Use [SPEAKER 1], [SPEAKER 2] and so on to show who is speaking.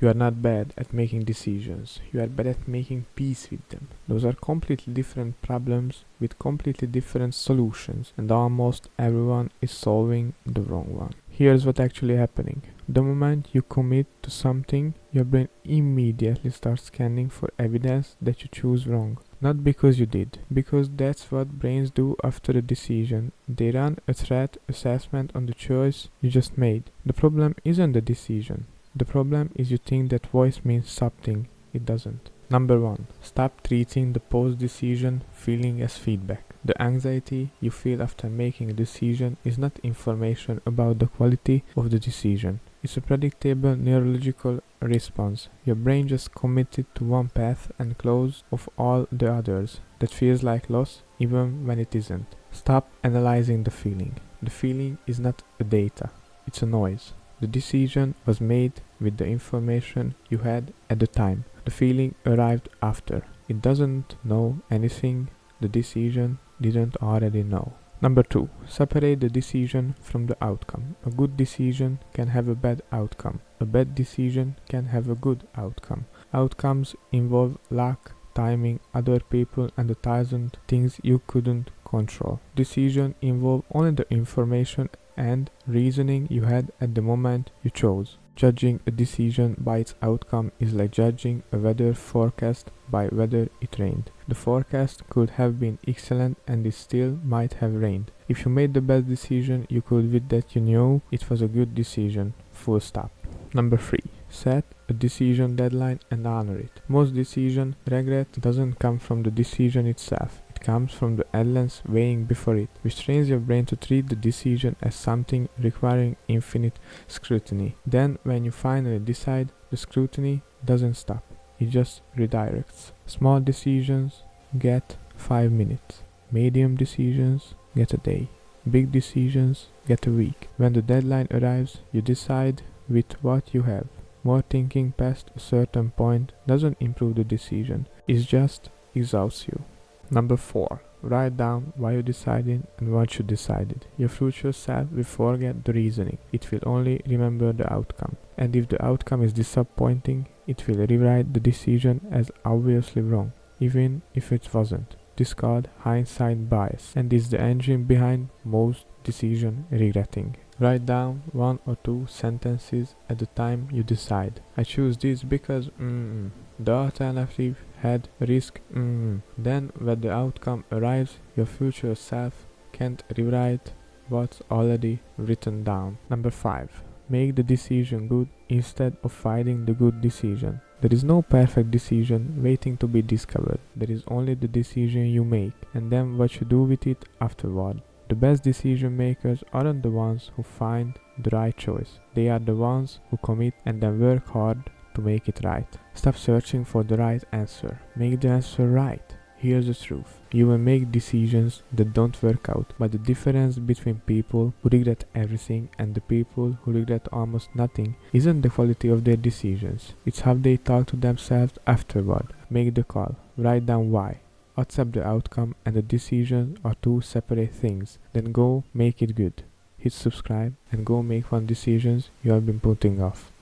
[SPEAKER 1] You are not bad at making decisions. You are bad at making peace with them. Those are completely different problems with completely different solutions, and almost everyone is solving the wrong one. Here's what's actually happening. The moment you commit to something, your brain immediately starts scanning for evidence that you choose wrong. Not because you did, because that's what brains do after a decision. They run a threat assessment on the choice you just made. The problem isn't the decision. The problem is you think that voice means something. It doesn't. Number 1. Stop treating the post-decision feeling as feedback. The anxiety you feel after making a decision is not information about the quality of the decision. It's a predictable neurological response. Your brain just committed to one path and closed off all the others. That feels like loss even when it isn't. Stop analyzing the feeling. The feeling is not a data. It's a noise. The decision was made with the information you had at the time. The feeling arrived after. It doesn't know anything the decision didn't already know. Number 2. Separate the decision from the outcome. A good decision can have a bad outcome. A bad decision can have a good outcome. Outcomes involve luck, timing, other people, and 1,000 things you couldn't control. Decision involve only the information and reasoning you had at the moment you chose. Judging a decision by its outcome is like judging a weather forecast by whether it rained. The forecast could have been excellent and it still might have rained. If you made the best decision you could with that you knew it was a good decision. Full stop. Number 3. Set a decision deadline and honor it. Most decision regret doesn't come from the decision itself. Comes from the endless weighing before it, which trains your brain to treat the decision as something requiring infinite scrutiny. Then, when you finally decide, the scrutiny doesn't stop, it just redirects. Small decisions get 5 minutes, medium decisions get a day, big decisions get a week. When the deadline arrives, you decide with what you have. More thinking past a certain point doesn't improve the decision, it just exhausts you. Number 4. Write down why you decided and what you decided. Your future self will forget the reasoning. It will only remember the outcome. And if the outcome is disappointing, it will rewrite the decision as obviously wrong, even if it wasn't. This is called hindsight bias and is the engine behind most decision regretting. Write down 1 or 2 sentences at the time you decide. I choose this because the alternative had risk. Then when the outcome arrives, your future self can't rewrite what's already written down. Number 5. Make the decision good instead of fighting the good decision. There is no perfect decision waiting to be discovered. There is only the decision you make and then what you do with it afterward. The best decision makers aren't the ones who find the right choice. They are the ones who commit and then work hard to make it right. Stop searching for the right answer. Make the answer right. Here's the truth. You will make decisions that don't work out, but the difference between people who regret everything and the people who regret almost nothing isn't the quality of their decisions. It's how they talk to themselves afterward. Make the call. Write down why. Accept the outcome and the decision are 2 separate things. Then go make it good. Hit subscribe and go make 1 decisions you have been putting off.